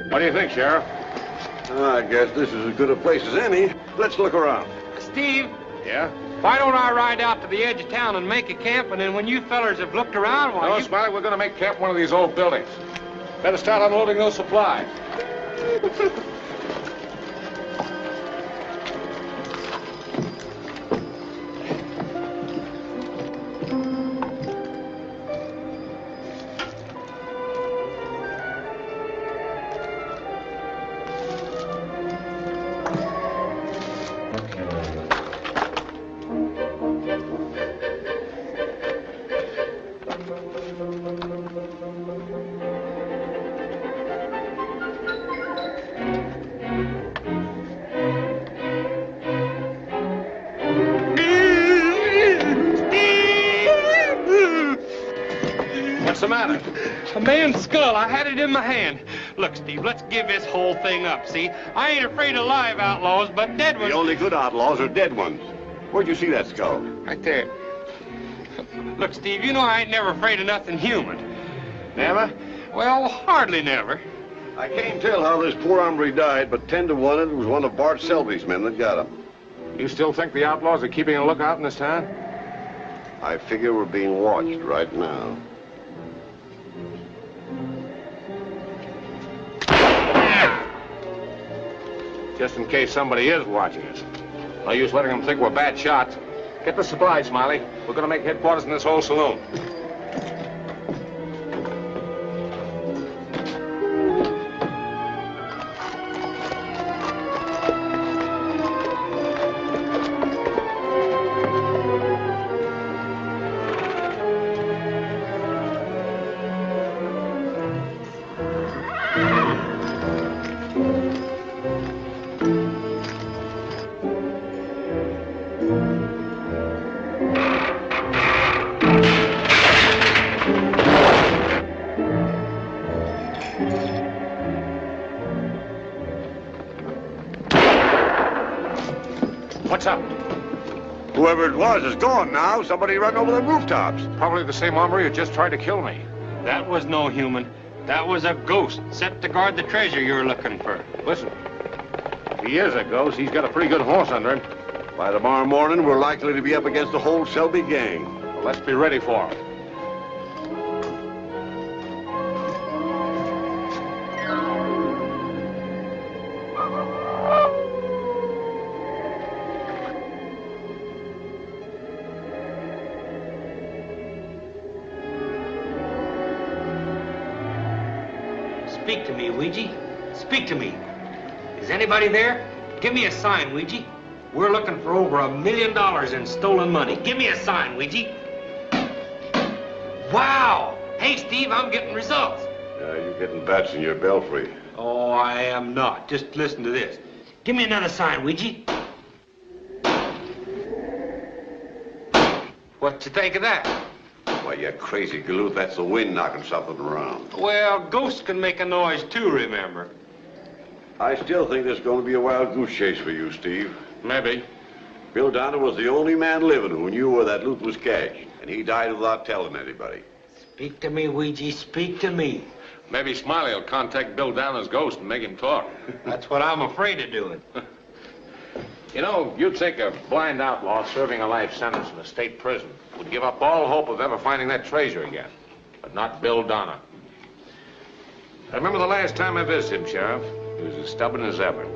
What do you think, Sheriff? I guess this is as good a place as any. Let's look around. Steve, Yeah? why don't I ride out to the edge of town and make a camp, and then when you fellers have looked around, why No, Smiley, we're going to make camp in one of these old buildings. Better start unloading those supplies. What's the matter? A man's skull. I had it in my hand. Look, Steve, let's give this whole thing up, see? I ain't afraid of live outlaws, but dead ones... The only good outlaws are dead ones. Where'd you see that skull? Right there. Look, Steve, you know I ain't never afraid of nothing human. Never? Well, hardly never. I can't tell how this poor hombre died, but 10 to 1 it was one of Bart Selby's men that got him. You still think the outlaws are keeping a lookout in this town? I figure we're being watched right now. Just in case somebody is watching us. No use letting them think we're bad shots. Get the supplies, Smiley. We're going to make headquarters in this whole saloon. What's up? Whoever it was is gone now. Somebody ran over the rooftops. Probably the same hombre who just tried to kill me. That was no human. That was a ghost set to guard the treasure you're looking for. Listen, if he is a ghost, he's got a pretty good horse under him. By tomorrow morning, we're likely to be up against the whole Selby gang. Well, let's be ready for him. Speak to me, Ouija. Speak to me. Is anybody there? Give me a sign, Ouija. We're looking for over $1 million in stolen money. Give me a sign, Ouija. Wow! Hey, Steve, I'm getting results. You're getting bats in your belfry. Oh, I am not. Just listen to this. Give me another sign, Ouija. What you think of that? Why, you crazy galoot, that's the wind knocking something around. Well, ghosts can make a noise too, remember. I still think there's going to be a wild goose chase for you, Steve. Maybe. Bill Donner was the only man living who knew where that loot was cached, and he died without telling anybody. Speak to me, Ouija. Speak to me. Maybe Smiley will contact Bill Downer's ghost and make him talk. That's what I'm afraid of doing. You know, you'd think a blind outlaw serving a life sentence in a state prison would give up all hope of ever finding that treasure again. But not Bill Donner. I remember the last time I visited him, Sheriff. He was as stubborn as ever.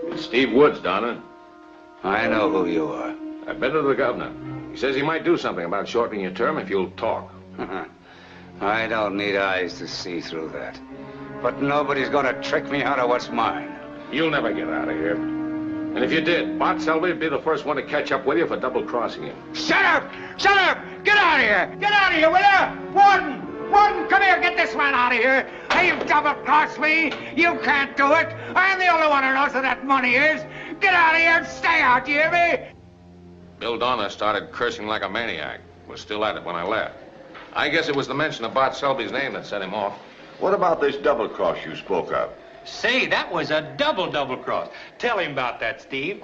It's Steve Woods, Donner. I know who you are. I've been to the governor. He says he might do something about shortening your term if you'll talk. I don't need eyes to see through that. But nobody's gonna trick me out of what's mine. You'll never get out of here. And if you did, Bart Selby would be the first one to catch up with you for double-crossing you. Shut up! Shut up! Get out of here! Get out of here, will you? Warden! Warden, come here! Get this man out of here! Hey, you've double-crossed me! You can't do it! I'm the only one who knows where that money is! Get out of here and stay out, do you hear me? Bill Donner started cursing like a maniac. Was still at it when I left. I guess it was the mention of Bart Selby's name that set him off. What about this double cross you spoke of? Say, that was a double cross. Tell him about that, Steve.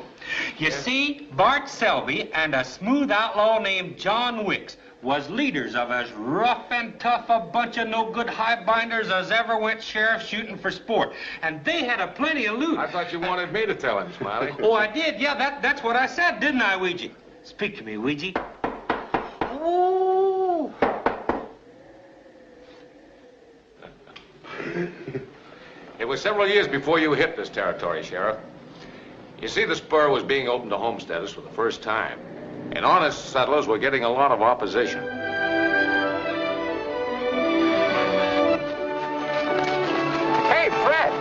You see, Bart Selby and a smooth outlaw named John Wicks was leaders of as rough and tough a bunch of no-good highbinders as ever went sheriff shooting for sport. And they had a plenty of loot. I thought you wanted me to tell him, Smiley. Oh, I did. Yeah, that's what I said, didn't I, Ouija? Speak to me, Ouija. Oh. It was several years before you hit this territory, Sheriff. You see, the spur was being opened to homesteaders for the first time, and honest settlers were getting a lot of opposition. Hey, Fred,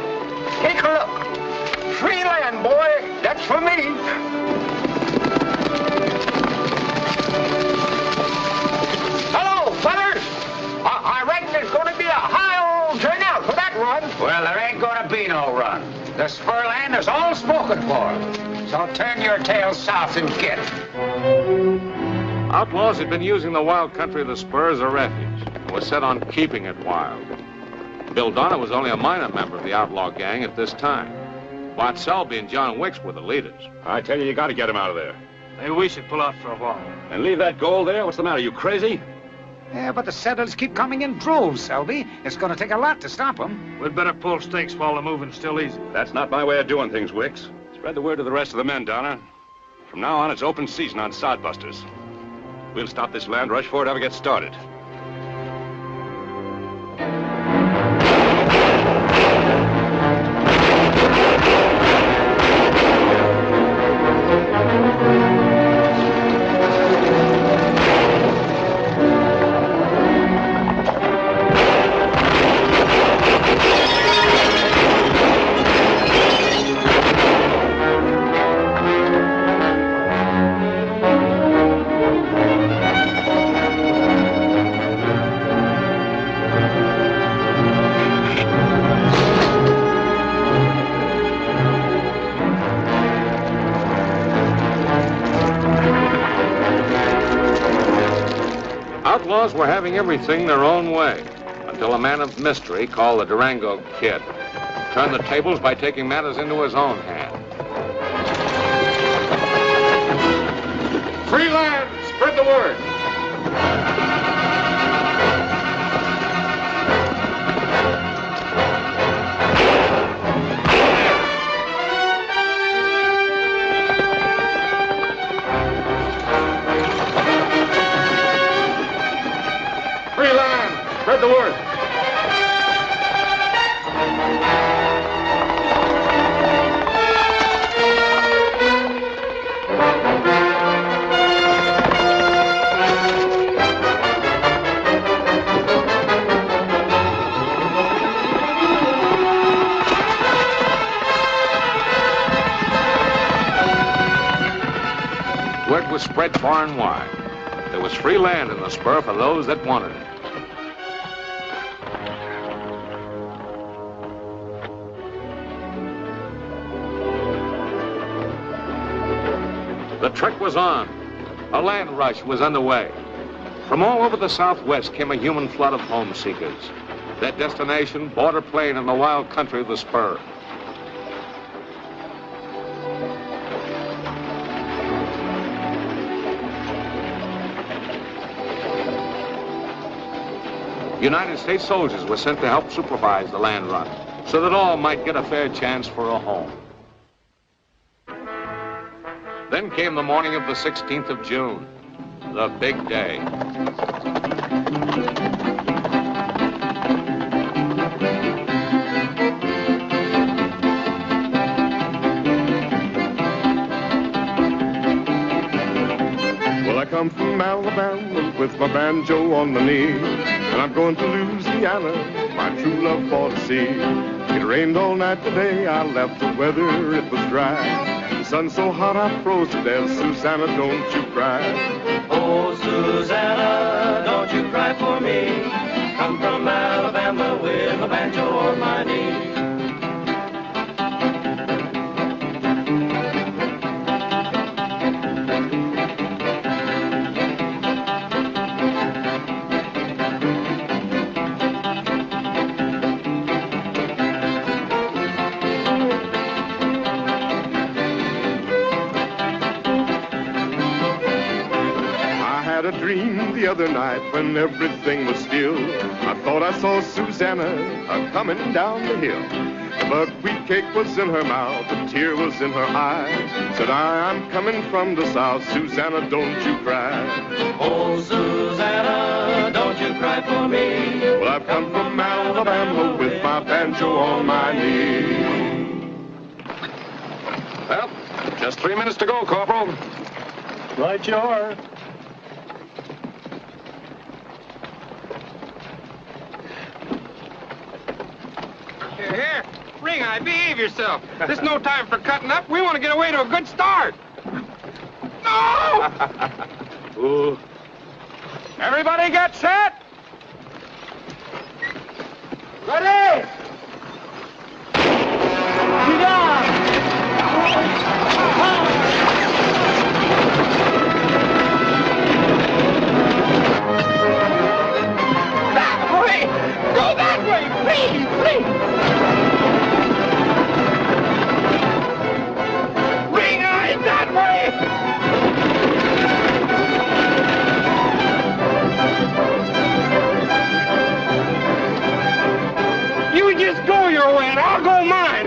take a look. Free land, boy. That's for me. Hello, fellas. I reckon there's going to be a high old turnout for that run. Well, there ain't going to be no run. The spur land is all spoken for. So turn your tail south and get it. Outlaws had been using the wild country of the spur as a refuge and was set on keeping it wild. Bill Donner was only a minor member of the outlaw gang at this time. Bart Selby and John Wicks were the leaders. I tell you got to get him out of there. Maybe we should pull out for a while. And leave that gold there? What's the matter, you crazy? Yeah, but the settlers keep coming in droves, Selby. It's going to take a lot to stop them. We'd better pull stakes while the moving's still easy. That's not my way of doing things, Wicks. Spread the word to the rest of the men, Donner. From now on, it's open season on sodbusters. We'll stop this land rush before it ever gets started. Outlaws were having everything their own way until a man of mystery called the Durango Kid turned the tables by taking matters into his own hand. Free land! Spread the word! Free land! Spread the word! Word was spread far and wide. There was free land in the spur for those that wanted it. The trek was on. A land rush was underway. From all over the Southwest came a human flood of home seekers. Their destination, border plain in the wild country of the spur. United States soldiers were sent to help supervise the land run so that all might get a fair chance for a home. Then came the morning of the 16th of June, the big day. Well, I come from Alabama with my banjo on my knee, and I'm going to Louisiana, my true love for to see. It rained all night today, I left the weather, it was dry. The sun so hot I froze to death, Susanna, don't you cry. Oh, Susanna, don't you cry for me. Come from Alabama with a banjo on my knee. a dream the other night when everything was still. I thought I saw Susanna coming down the hill. The buckwheat cake was in her mouth, a tear was in her eye. Said I'm coming from the south, Susanna, don't you cry. Oh, Susanna, don't you cry for me. Well, I've come from Alabama with my banjo on my knee. Well, just 3 minutes to go, Corporal. Right you are. Here, Ring Eye, behave yourself. This is no time for cutting up. We want to get away to a good start. No! Ooh. Everybody get set. Ready? Get on! That way! Go that way! Please, please! Ring Eye, that way! You just go your way and I'll go mine.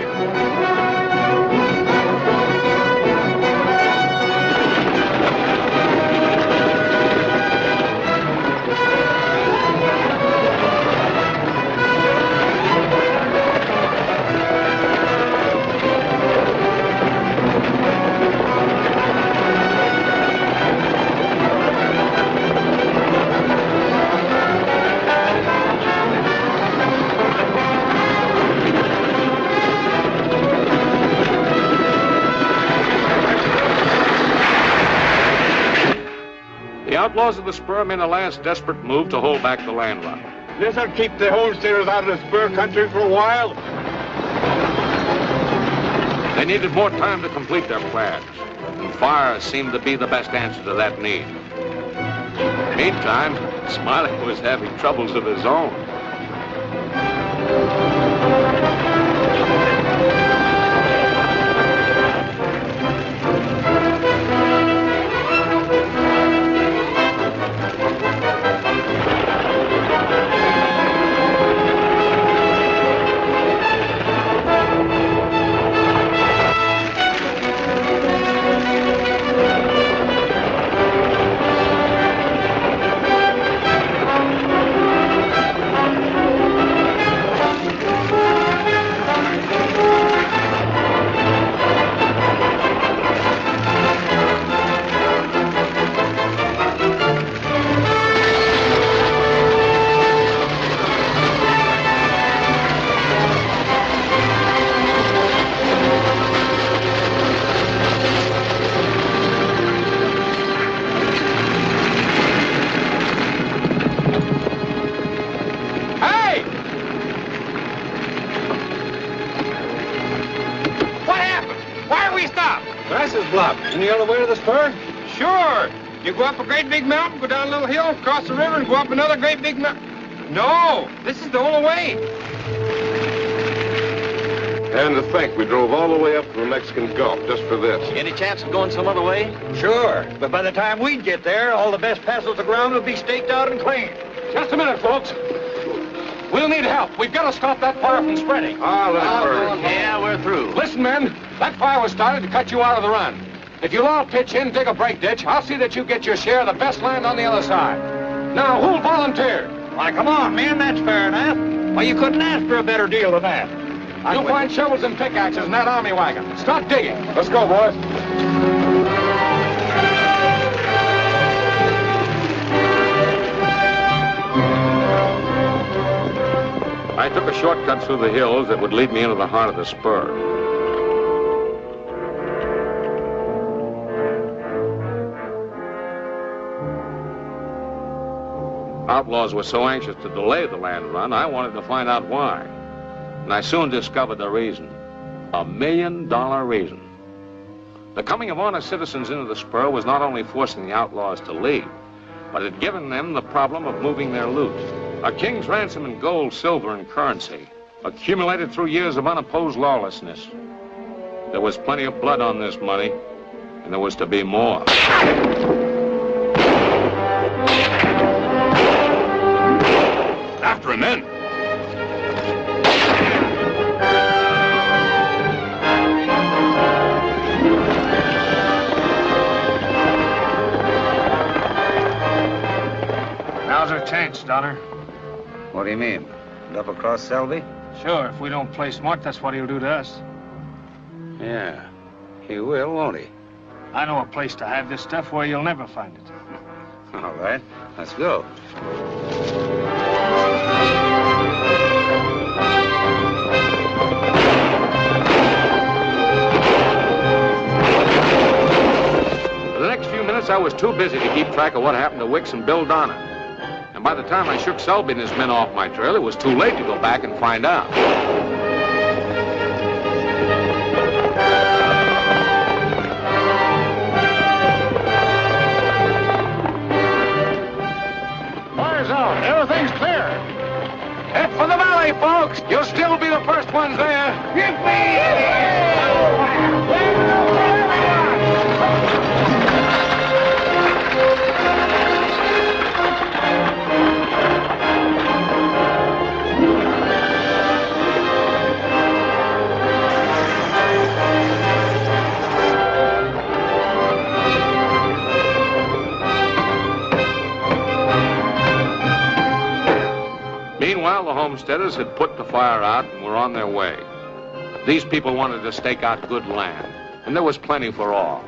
The outlaws of the spur made a last desperate move to hold back the land run. This'll keep the homesteaders out of the spur country for a while. They needed more time to complete their plans, and fire seemed to be the best answer to that need. Meantime, Smiley was having troubles of his own. Any other way to the spur? Sure. You go up a great big mountain, go down a little hill, cross the river, and go up another great big mountain. No, this is the only way. And to think we drove all the way up to the Mexican Gulf just for this. Any chance of going some other way? Sure, but by the time we'd get there, all the best passes of ground would be staked out and cleaned. Just a minute, folks. We'll need help. We've got to stop that fire from spreading. Ah, let it burn. Yeah, we're through. Listen, men, that fire was started to cut you out of the run. If you'll all pitch in, dig a break ditch, I'll see that you get your share of the best land on the other side. Now, who'll volunteer? Why, come on, man, that's fair enough. Why, you couldn't ask for a better deal than that. You'll find shovels and pickaxes in that army wagon. Start digging. Let's go, boys. I took a shortcut through the hills that would lead me into the heart of the spur. Outlaws were so anxious to delay the land run, I wanted to find out why. And I soon discovered the reason. $1 million reason. The coming of honest citizens into the spur was not only forcing the outlaws to leave, but it had given them the problem of moving their loot. A king's ransom in gold, silver, and currency, accumulated through years of unopposed lawlessness. There was plenty of blood on this money, and there was to be more. After him, men. Now's our chance, Donner. What do you mean? Double-cross Selby? Sure, if we don't play smart, that's what he'll do to us. Yeah, he will, won't he? I know a place to hide this stuff where you'll never find it. All right, let's go. For the next few minutes, I was too busy to keep track of what happened to Wicks and Bill Donner. And by the time I shook Selby and his men off my trail, it was too late to go back and find out. Fire's out. Everything's clear. Head for the valley, folks. You'll still be the first ones there. Give Meanwhile, the homesteaders had put the fire out and were on their way. These people wanted to stake out good land, and there was plenty for all.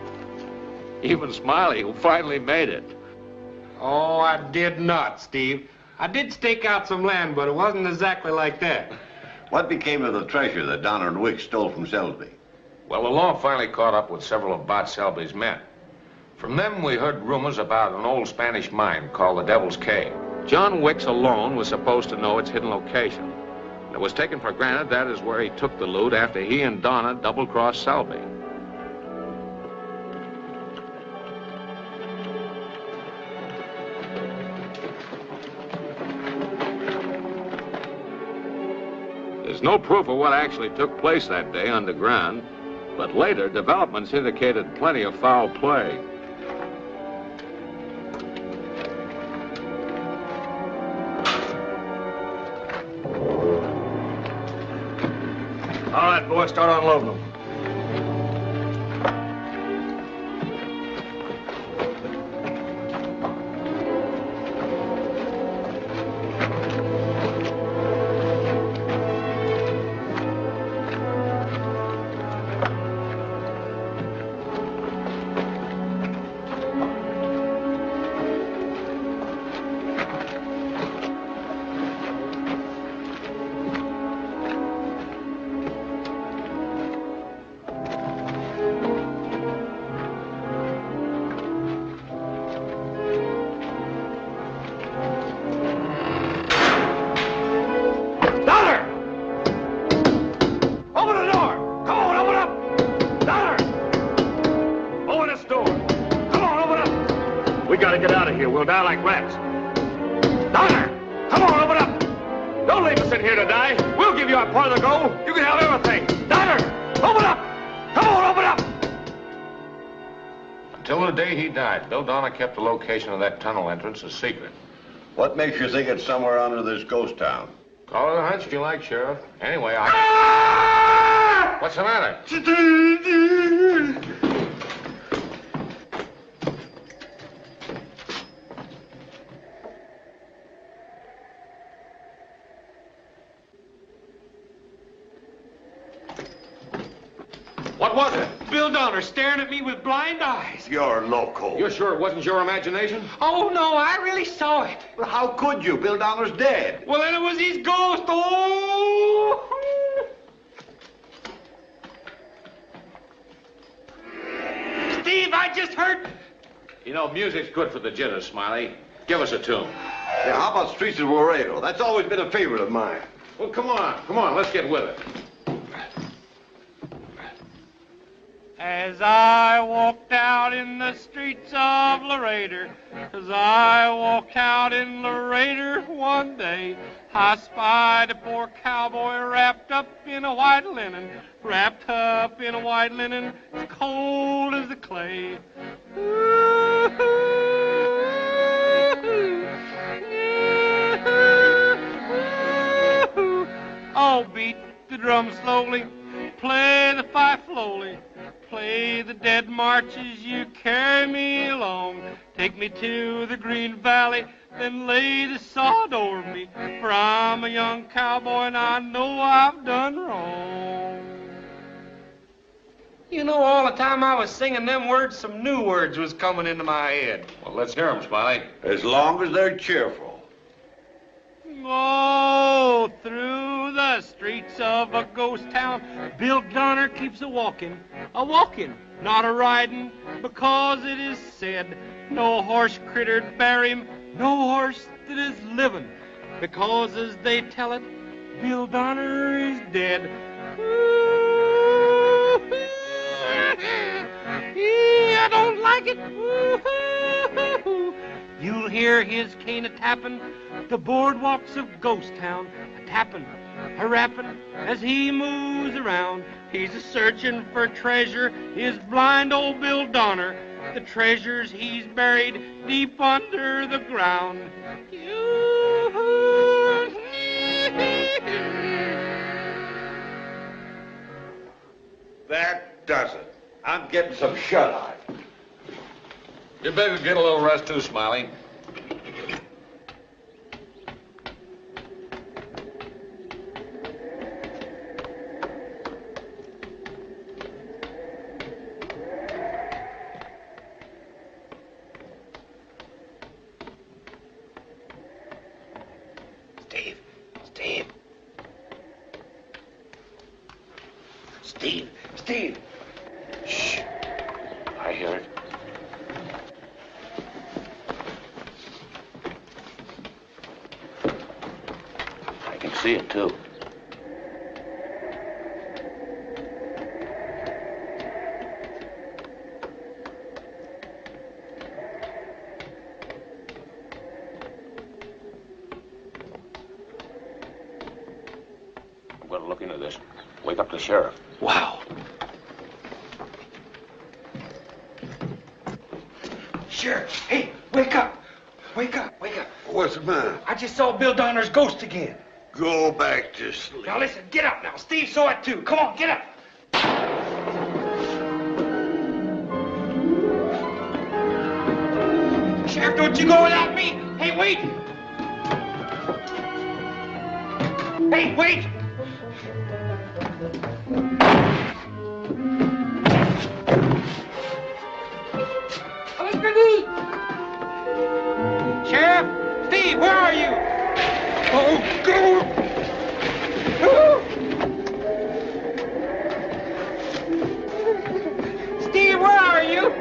Even Smiley, who finally made it. Oh, I did not, Steve. I did stake out some land, but it wasn't exactly like that. What became of the treasure that Donner and Wicks stole from Selby? Well, the law finally caught up with several of Bart Selby's men. From them, we heard rumors about an old Spanish mine called the Devil's Cave. John Wicks alone was supposed to know its hidden location. It was taken for granted that is where he took the loot after he and Donna double-crossed Selby. There's no proof of what actually took place that day underground, but later developments indicated plenty of foul play. All right, boys, start unloading them. We'll die like rats. Donner! Come on, open up! Don't leave us in here to die. We'll give you our part of the gold. You can have everything. Donner! Open up! Come on, open up! Until the day he died, Bill Donner kept the location of that tunnel entrance a secret. What makes you think it's somewhere under this ghost town? Call it a hunch if you like, Sheriff. Anyway, I... What's the matter? What was it? Bill Donner staring at me with blind eyes. You're loco. You're sure it wasn't your imagination? Oh, no, I really saw it. Well, how could you? Bill Donner's dead. Well, then it was his ghost. Oh! Steve, I just heard... You know, music's good for the jitters, Smiley. Give us a tune. Yeah, how about Streets of Laredo? That's always been a favorite of mine. Well, come on, let's get with it. As I walked out in the streets of Laredo, as I walked out in Laredo one day, I spied a poor cowboy wrapped up in a white linen, wrapped up in a white linen, as cold as the clay. Ooh, ooh, ooh. drum slowly, play the fife slowly, play the dead march as you carry me along. Take me to the Green Valley, then lay the sod over me, for I'm a young cowboy and I know I've done wrong. You know, all the time I was singing them words, some new words was coming into my head. Well, let's hear them, Smiley. As long as they're cheerful. Oh, through the streets of a ghost town, Bill Donner keeps a-walking, not a-riding, because it is said no horse critter'd bear him, no horse that is living, because as they tell it, Bill Donner is dead. I don't like it. You'll hear his cane a-tapping the boardwalks of Ghost Town, a-tapping, a-rapping as he moves around. He's a-searching for treasure, is blind old Bill Donner. The treasures he's buried deep under the ground. That does it. I'm getting some shut-eye. You better get a little rest too, Smiley. Steve! Shh. I hear it. I can see it, too. I'm going to look into this. Wake up the sheriff. Wow. Sheriff, hey, wake up. Wake up, wake up. What's the matter? I just saw Bill Donner's ghost again. Go back to sleep. Now listen, get up now. Steve saw it too. Come on, get up. Sheriff, don't you go without me. Hey, wait. Hey, wait. Sheriff, Steve, where are you? Oh, go! Steve, where are you?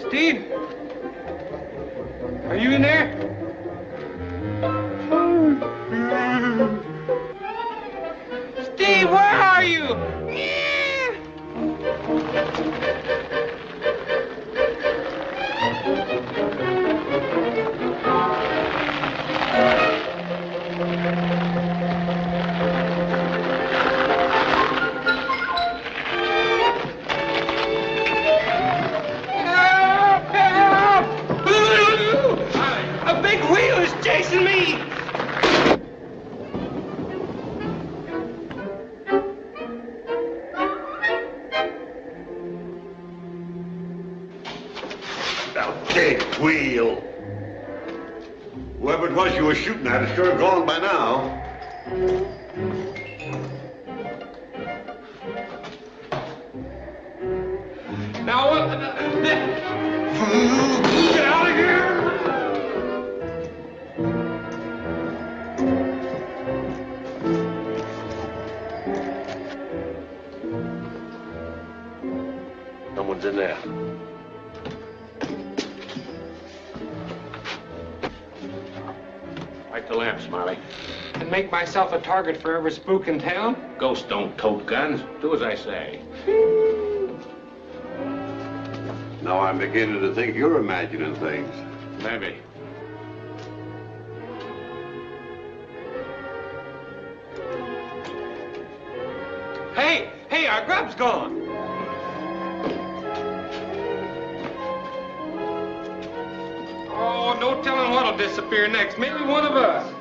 Steve, are you in there? Steve, where are you? A big wheel is chasing me! A big wheel. Whoever it was you were shooting at is sure gone by now. Now, get out of here! Someone's in there. Light the lamp, Smiley. And make myself a target for every spook in town? Ghosts don't tote guns. Do as I say. Now I'm beginning to think you're imagining things. Maybe. our grub's gone. Oh, no telling what'll disappear next. Maybe one of us.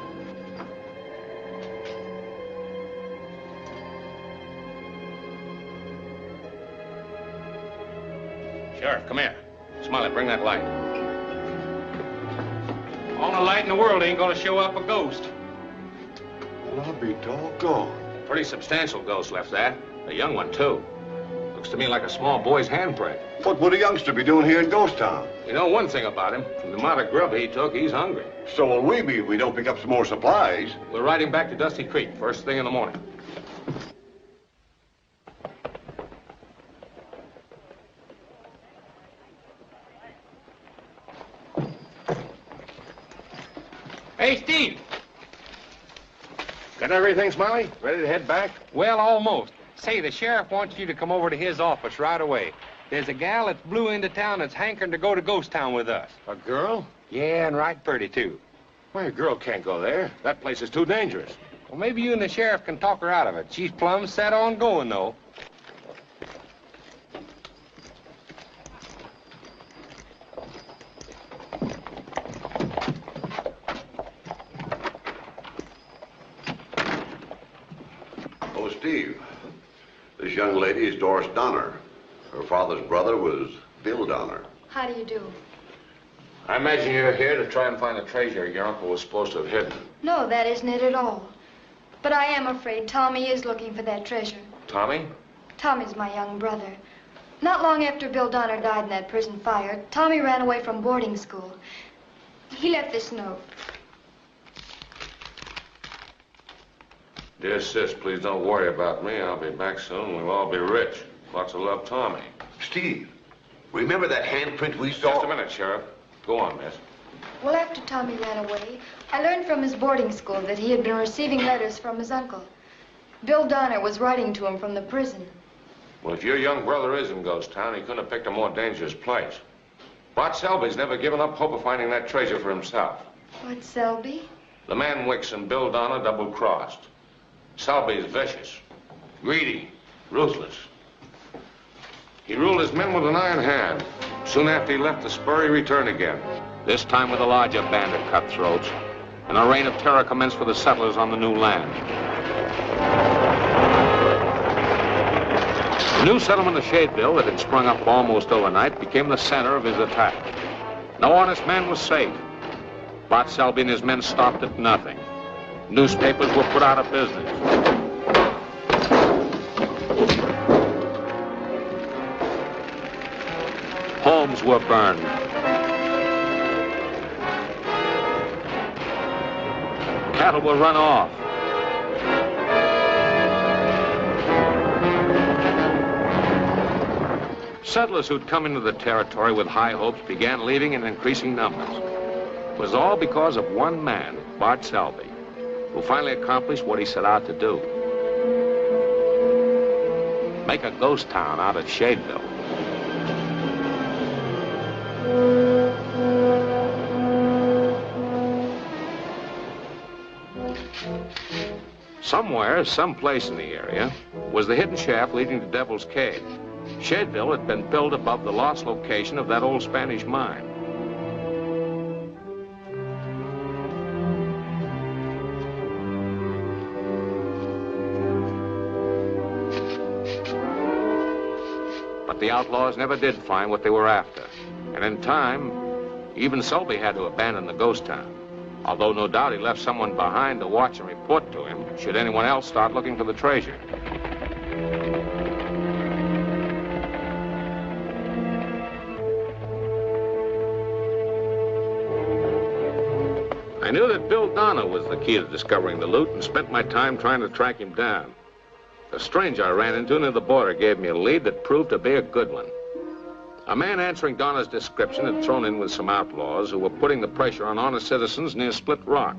Sheriff, come here. Smiley, bring that light. All the light in the world ain't gonna show up a ghost. Well, I'll be doggone. Pretty substantial ghost left that. A young one, too. Looks to me like a small boy's handprint. What would a youngster be doing here in Ghost Town? You know one thing about him. From the amount of grub he took, he's hungry. So will we be if we don't pick up some more supplies. We're riding back to Dusty Creek first thing in the morning. Hey, Steve. Got everything, Smiley? Ready to head back? Well, almost. Say, the sheriff wants you to come over to his office right away. There's a gal that's blew into town that's hankering to go to Ghost Town with us. A girl? Yeah, and right pretty, too. Why, a girl can't go there. That place is too dangerous. Well, maybe you and the sheriff can talk her out of it. She's plumb set on going, though. Oh, Steve, this young lady is Doris Donner. Her father's brother was Bill Donner. How do you do? I imagine you're here to try and find the treasure your uncle was supposed to have hidden. No, that isn't it at all. But I am afraid Tommy is looking for that treasure. Tommy? Tommy's my young brother. Not long after Bill Donner died in that prison fire, Tommy ran away from boarding school. He left this note. Dear sis, please don't worry about me. I'll be back soon. We'll all be rich. Lots of love, Tommy. Steve, remember that handprint we saw? Just a minute, Sheriff. Go on, miss. Well, after Tommy ran away, I learned from his boarding school that he had been receiving letters from his uncle. Bill Donner was writing to him from the prison. Well, if your young brother is in Ghost Town, he couldn't have picked a more dangerous place. Bart Selby's never given up hope of finding that treasure for himself. What, Selby? The man Wicks and Bill Donner double-crossed. Selby's vicious, greedy, ruthless. He ruled his men with an iron hand. Soon after he left the spur, he returned again. This time with a larger band of cutthroats. And a reign of terror commenced for the settlers on the new land. The new settlement of Shadeville that had sprung up almost overnight became the center of his attack. No honest man was safe. Bart Selby and his men stopped at nothing. Newspapers were put out of business. Homes were burned. Cattle were run off. Settlers who'd come into the territory with high hopes began leaving in increasing numbers. It was all because of one man, Bart Selby, who finally accomplished what he set out to do. Make a ghost town out of Shadeville. Somewhere, someplace in the area, was the hidden shaft leading to Devil's Cave. Shadeville had been built above the lost location of that old Spanish mine. But the outlaws never did find what they were after. And in time, even Selby had to abandon the ghost town. Although no doubt he left someone behind to watch and report to him should anyone else start looking for the treasure. I knew that Bill Donner was the key to discovering the loot and spent my time trying to track him down. The stranger I ran into near the border gave me a lead that proved to be a good one. A man answering Donner's description had thrown in with some outlaws who were putting the pressure on honest citizens near Split Rock.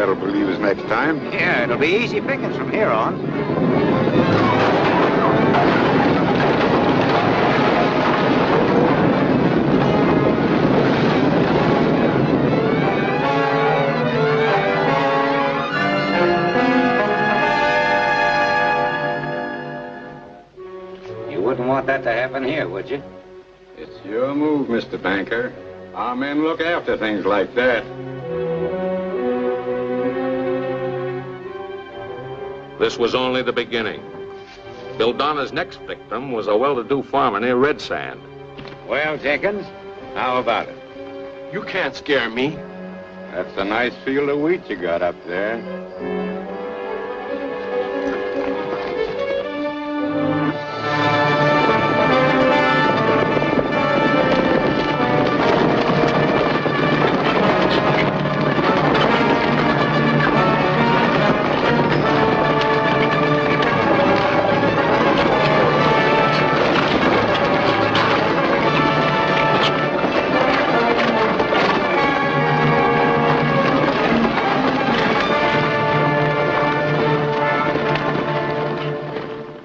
that'll believe us next time. Yeah, it'll be easy pickings from here on. You wouldn't want that to happen here, would you? It's your move, Mr. Banker. Our men look after things like that. This was only the beginning. Bill Donner's next victim was a well-to-do farmer near Red Sand. Well, Jenkins, how about it? You can't scare me. That's a nice field of wheat you got up there.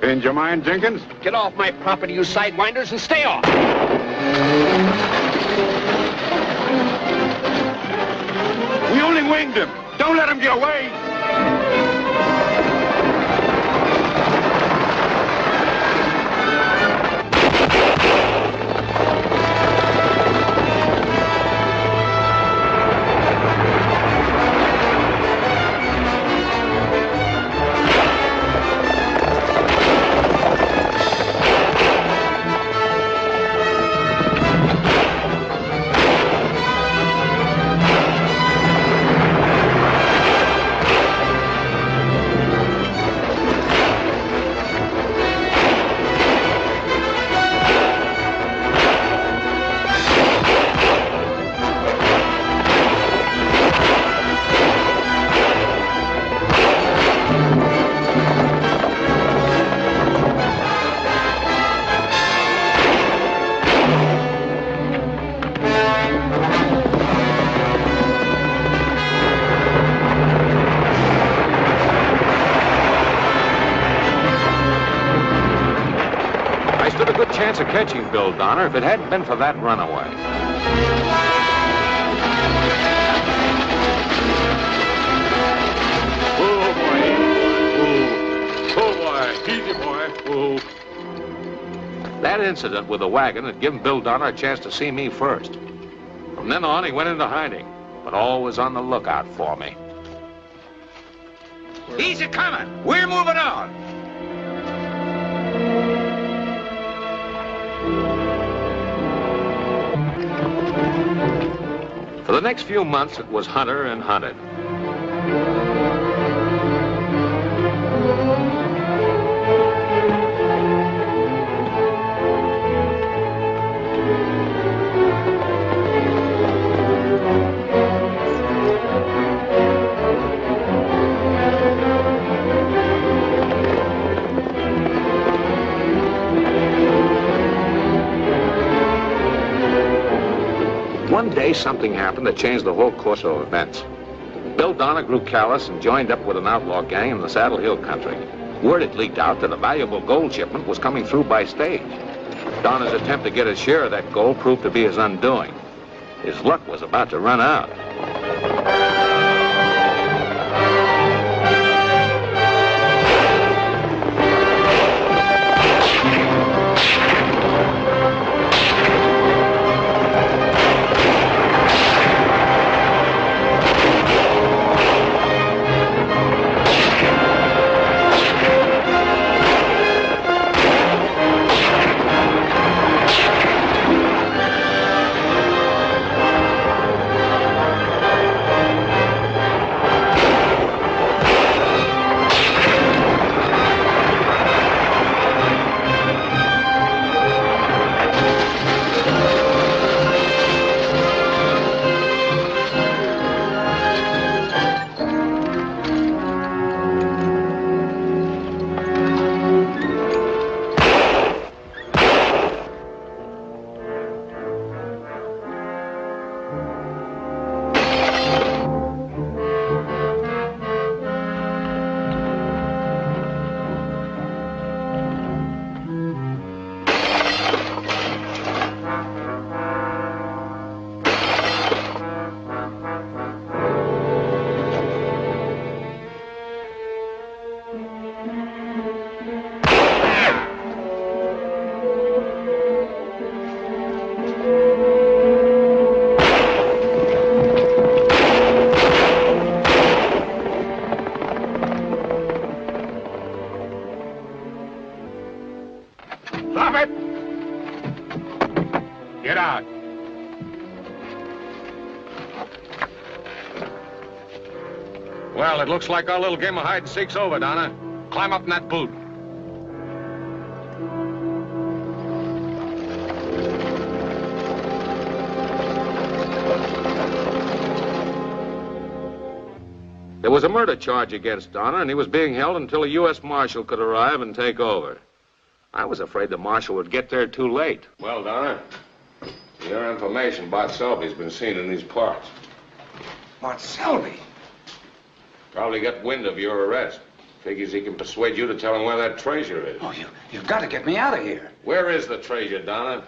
Change your mind, Jenkins? Get off my property, you sidewinders, and stay off. We only winged him. Don't let him get away. Chance of catching Bill Donner if it hadn't been for that runaway. Oh, boy. Easy, boy. That incident with the wagon had given Bill Donner a chance to see me first. From then on, he went into hiding, but always on the lookout for me. Easy coming. We're moving on. For the next few months, it was hunter and hunted. One day, something happened that changed the whole course of events. Bill Donner grew callous and joined up with an outlaw gang in the Saddle Hill country. Word had leaked out that a valuable gold shipment was coming through by stage. Donner's attempt to get his share of that gold proved to be his undoing. His luck was about to run out. Stop it! Get out. Well, it looks like our little game of hide and seek's over, Donna. Climb up in that boot. There was a murder charge against Donner, and he was being held until a U.S. Marshal could arrive and take over. I was afraid the Marshal would get there too late. Well, Donner, for your information, Bart Selby's been seen in these parts. Bart Selby? Probably got wind of your arrest. Figures he can persuade you to tell him where that treasure is. Oh, you've got to get me out of here. Where is the treasure, Donner?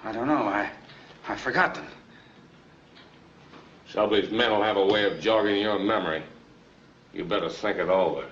I don't know. I forgot them. Selby's men will have a way of jogging your memory. You better think it over.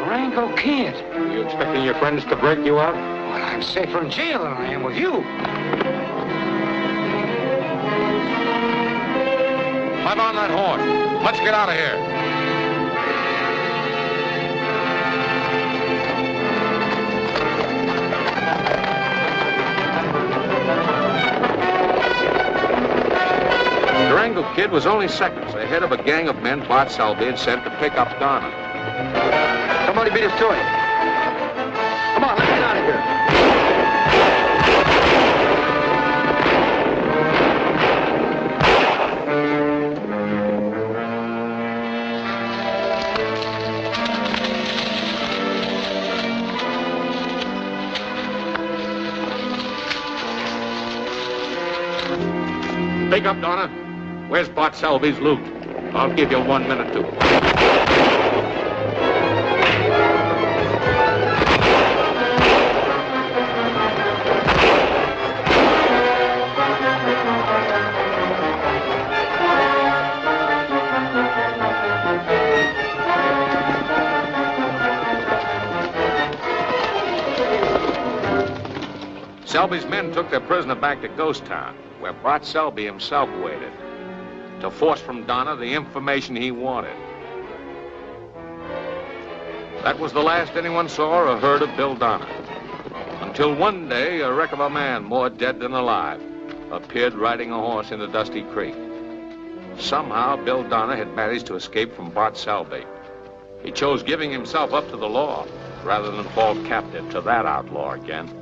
Durango Kid. Are you expecting your friends to break you out? Well, I'm safer in jail than I am with you. Climb on that horse. Let's get out of here. Durango Kid was only seconds ahead of a gang of men Bart Selby had sent to pick up Donner. Somebody beat us to it. Come on, let's get out of here. Pick up, Donner. Where's Bart Selby's loot? I'll give you 1 minute to. Selby's men took their prisoner back to Ghost Town, where Bart Selby himself waited, to force from Donner the information he wanted. That was the last anyone saw or heard of Bill Donner, until one day a wreck of a man, more dead than alive, appeared riding a horse in the Dusty Creek. Somehow Bill Donner had managed to escape from Bart Selby. He chose giving himself up to the law rather than fall captive to that outlaw again.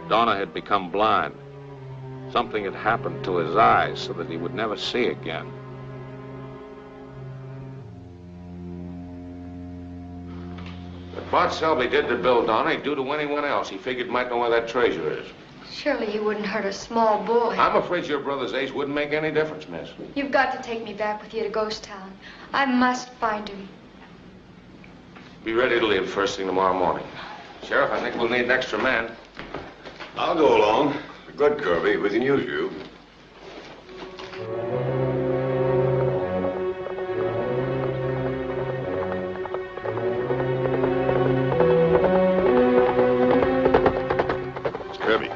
Donner had become blind. Something had happened to his eyes so that he would never see again. What Bart Selby did to Bill Donner, he'd do to anyone else he figured might know where that treasure is. Surely he wouldn't hurt a small boy. I'm afraid your brother's ace wouldn't make any difference, miss. You've got to take me back with you to Ghost Town. I must find him. Be ready to leave first thing tomorrow morning. Sheriff, I think we'll need an extra man. I'll go along. Good, Kirby. We can use you. It's Kirby.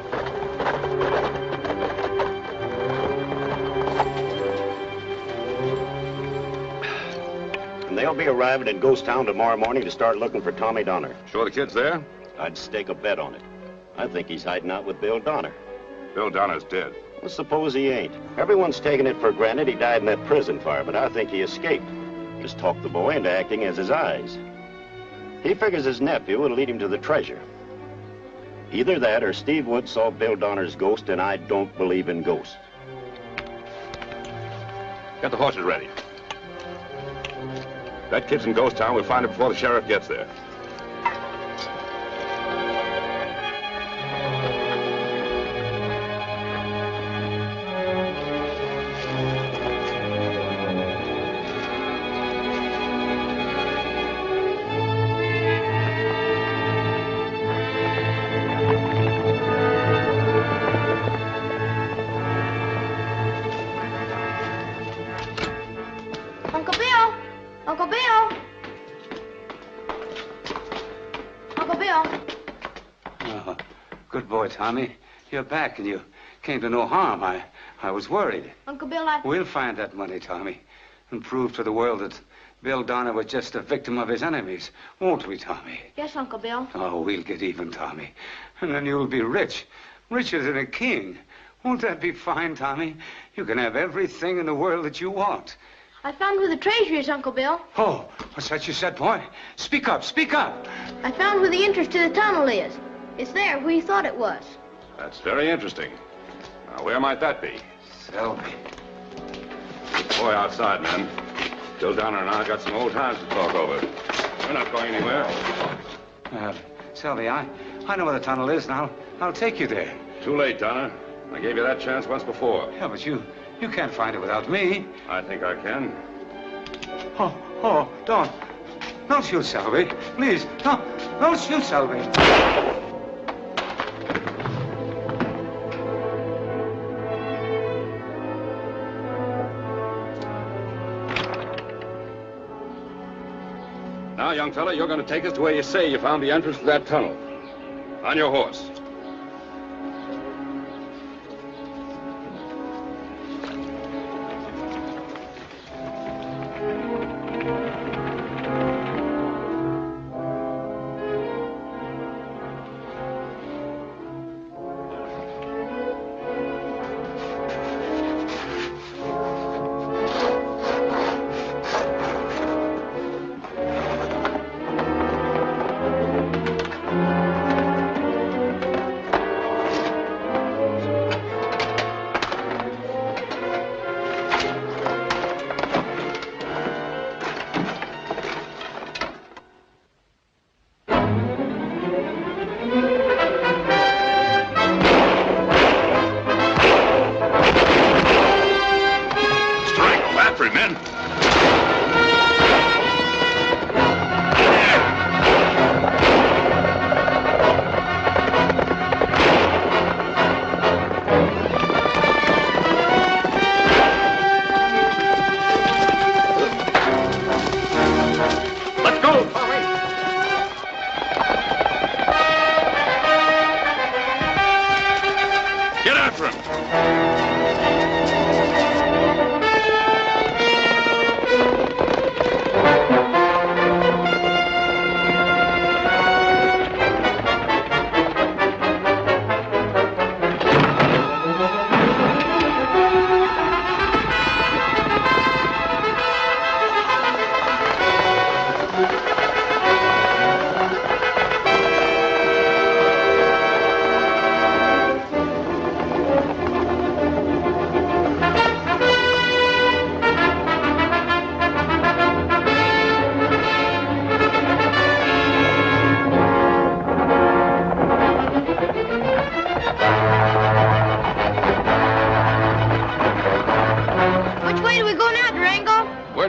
And they'll be arriving in Ghost Town tomorrow morning to start looking for Tommy Donner. Sure the kid's there? I'd stake a bet on it. I think he's hiding out with Bill Donner. Bill Donner's dead. Well, suppose he ain't. Everyone's taking it for granted he died in that prison fire, but I think he escaped. Just talked the boy into acting as his eyes. He figures his nephew will lead him to the treasure. Either that or Steve Wood saw Bill Donner's ghost, and I don't believe in ghosts. Get the horses ready. That kid's in Ghost Town. We'll find him before the sheriff gets there. Uncle Bill! Uncle Bill! Uncle Bill! Oh, good boy, Tommy. You're back and you came to no harm. I was worried. Uncle Bill, We'll find that money, Tommy, and prove to the world that Bill Donner was just a victim of his enemies. Won't we, Tommy? Yes, Uncle Bill. Oh, we'll get even, Tommy. And then you'll be rich. Richer than a king. Won't that be fine, Tommy? You can have everything in the world that you want. I found where the treasure is, Uncle Bill. Oh, what's that you said, boy? Speak up, speak up. I found where the entrance to the tunnel is. It's there where you thought it was. That's very interesting. Now, where might that be? Selby. Boy, outside, man. Bill Donner and I got some old times to talk over. We're not going anywhere. Selby, I know where the tunnel is, and I'll take you there. Too late, Donner. I gave you that chance once before. Yeah, but you can't find it without me. I think I can. Oh, don't shoot, Selby. Please, don't shoot, Selby. Now, young fella, you're going to take us to where you say you found the entrance to that tunnel. On your horse.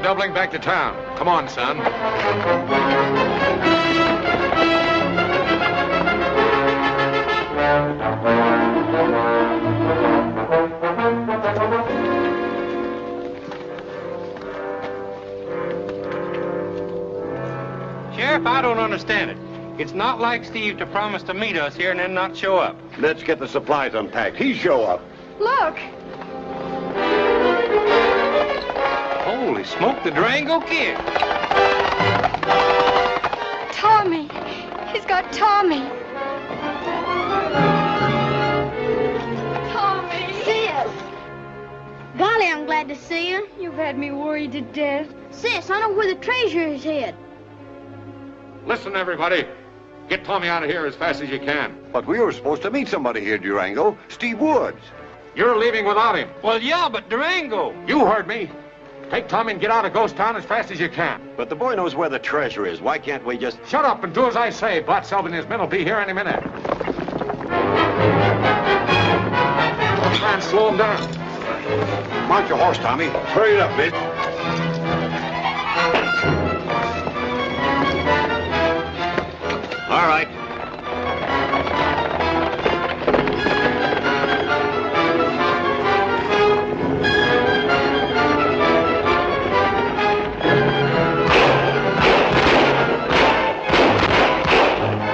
Doubling back to town. Come on, son. Sheriff, I don't understand it. It's not like Steve to promise to meet us here and then not show up. Let's get the supplies unpacked. He show up. Look. Holy smoke, the Durango Kid. Tommy. He's got Tommy. Tommy. Sis. glad to see you. You've had me worried to death. Sis, I know where the treasure is hid. Listen, everybody. Get Tommy out of here as fast as you can. But we were supposed to meet somebody here, Durango. Steve Woods. You're leaving without him. Well, yeah, but Durango. You heard me. Take Tommy and get out of Ghost Town as fast as you can. But the boy knows where the treasure is. Why can't we just... Shut up and do as I say. Bart Selby and his men will be here any minute. Try and slow him down. Mount your horse, Tommy. Hurry it up, Mitch. All right.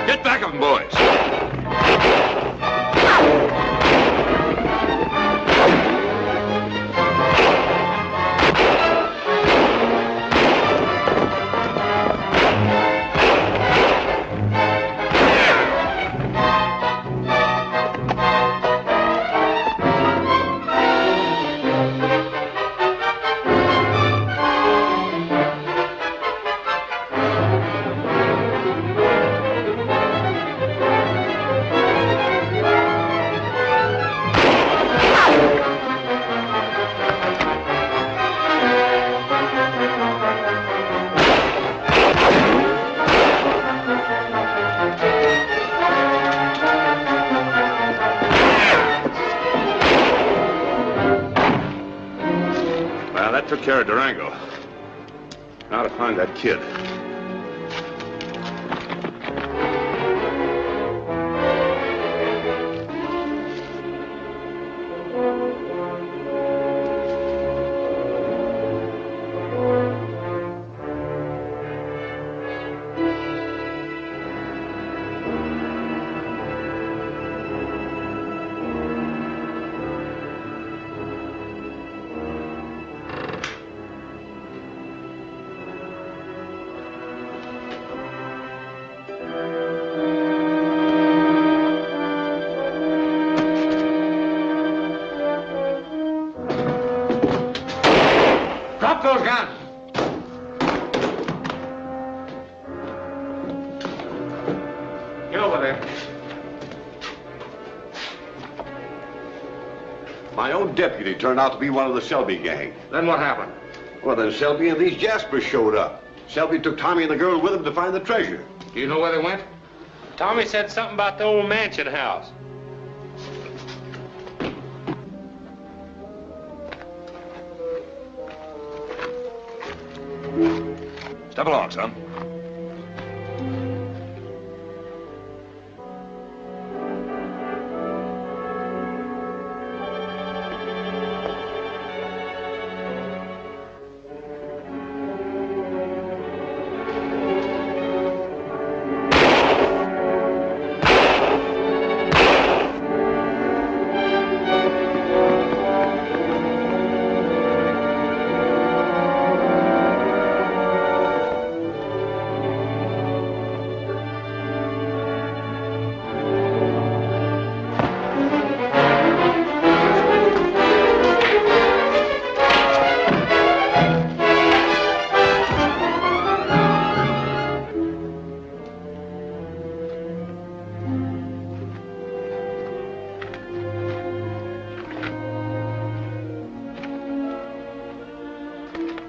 Get back of them, boys. Took care of Durango. Now to find that kid. Drop those guns. Get over there. My own deputy turned out to be one of the Selby gang. Then what happened? Well, then Selby and these Jaspers showed up. Selby took Tommy and the girl with him to find the treasure. Do you know where they went? Tommy said something about the old mansion house. Step along, son.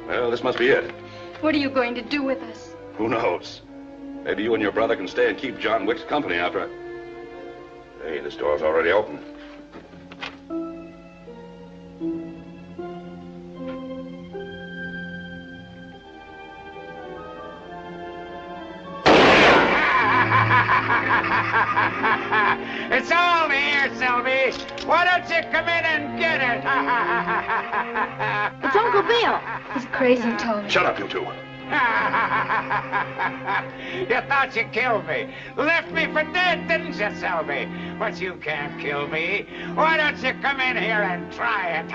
Well, this must be it. What are you going to do with us? Who knows? Maybe you and your brother can stay and keep John Wick's company after I... Hey, this door's already open. It's all here, Selby. Why don't you come in and get it? It's Uncle Bill. He's crazy, Tony. Shut up, you two. You thought you killed me. Left me for dead, didn't you, Selby? But you can't kill me. Why don't you come in here and try it?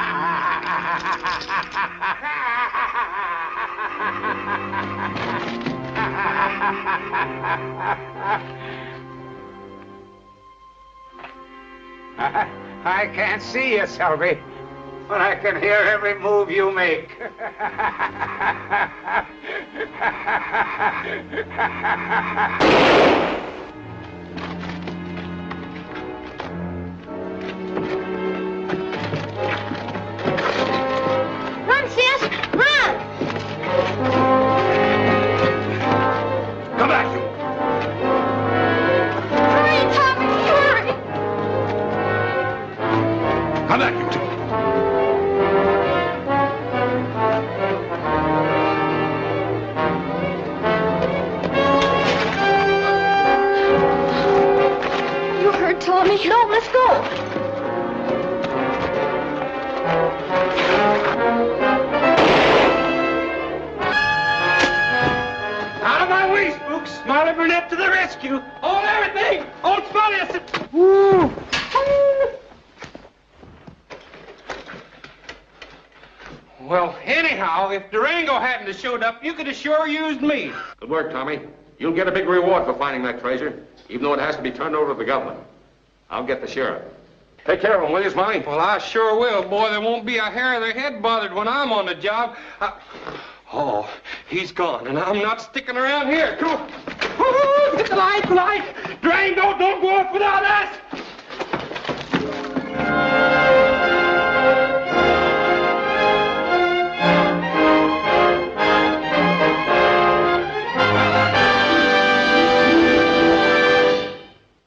I can't see you, Selby. when I can hear every move you make. Run, sis! Run! Come back, you. Hurry, Tommy, hurry! Come back, you two. You hurt Tommy. No, let's go. Out of my way, spooks! Smiley Burnett to the rescue! Hold everything! Hold Smiley! Woo! Well, anyhow, if Durango hadn't have showed up, you could have sure used me. Good work, Tommy. You'll get a big reward for finding that treasure, even though it has to be turned over to the government. I'll get the sheriff. Take care of him, will you, Smiley? Well, I sure will, boy. There won't be a hair of their head bothered when I'm on the job. Oh, he's gone, and I'm not sticking around here. Come on. Woo-hoo! Get the light, the light! Durango, don't go off without us!